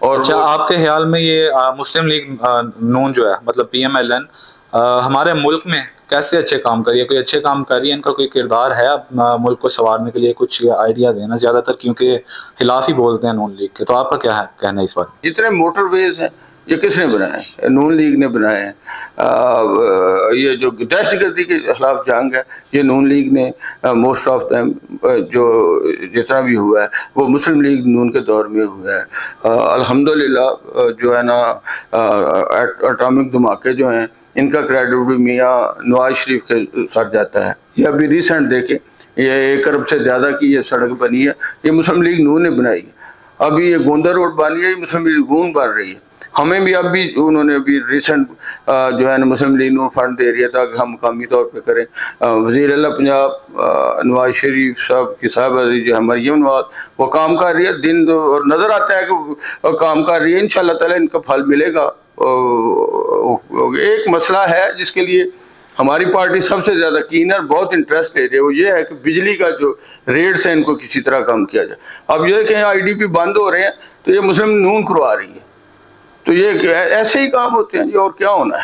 اور اچھا، آپ کے خیال میں یہ مسلم لیگ نون جو ہے مطلب پی ایم ایل این ہمارے ملک میں کیسے اچھے کام کر رہی ہے؟ کوئی اچھے کام کر رہی ہے؟ ان کا کوئی کردار ہے ملک کو سنوارنے کے لیے؟ کچھ آئیڈیا دینا، زیادہ تر کیونکہ خلاف ہی بولتے ہیں نون لیگ کے، تو آپ کا کیا ہے کہنا ہے اس بات؟ جتنے موٹر ویز ہیں یہ کس نے بنائے ہیں؟ نون لیگ نے بنائے ہیں۔ یہ جو دہشت گردی کے خلاف جنگ ہے یہ نون لیگ نے موسٹ آف دیم جو جتنا بھی ہوا ہے وہ مسلم لیگ نون کے دور میں ہوا ہے۔ الحمدللہ جو ہے نا اٹامک دھماکے جو ہیں ان کا کریڈٹ بھی میاں نواز شریف کے ساتھ جاتا ہے۔ یہ ابھی ریسنٹ دیکھیں، یہ 1 ارب سے زیادہ کی یہ سڑک بنی ہے، یہ مسلم لیگ نون نے بنائی ہے۔ ابھی یہ گوندا روڈ بنی ہے، یہ مسلم لیگ نون بن رہی ہے۔ ہمیں بھی اب بھی انہوں نے ابھی ریسنٹ جو ہے نا مسلم لیگ نون فنڈ دے رہی ہے تاکہ ہم مقامی طور پہ کریں۔ وزیر اعلیٰ پنجاب نواز شریف صاحب کی صاحبہ جو ہے مریم نواز، وہ کام کر رہی ہے، دن اور نظر آتا ہے کہ کام کر رہی ہے۔ انشاءاللہ تعالی ان کا پھل ملے گا۔ ایک مسئلہ ہے جس کے لیے ہماری پارٹی سب سے زیادہ کین ہے اور بہت انٹرسٹ لے رہی ہے، وہ یہ ہے کہ بجلی کا جو ریٹس ہیں ان کو کسی طرح کم کیا جائے۔ اب یہ کہ آئی ڈی پی بند ہو رہے ہیں تو یہ مسلم نون کروا رہی ہے، تو یہ ایسے ہی کام ہوتے ہیں جی، اور کیا ہونا ہے۔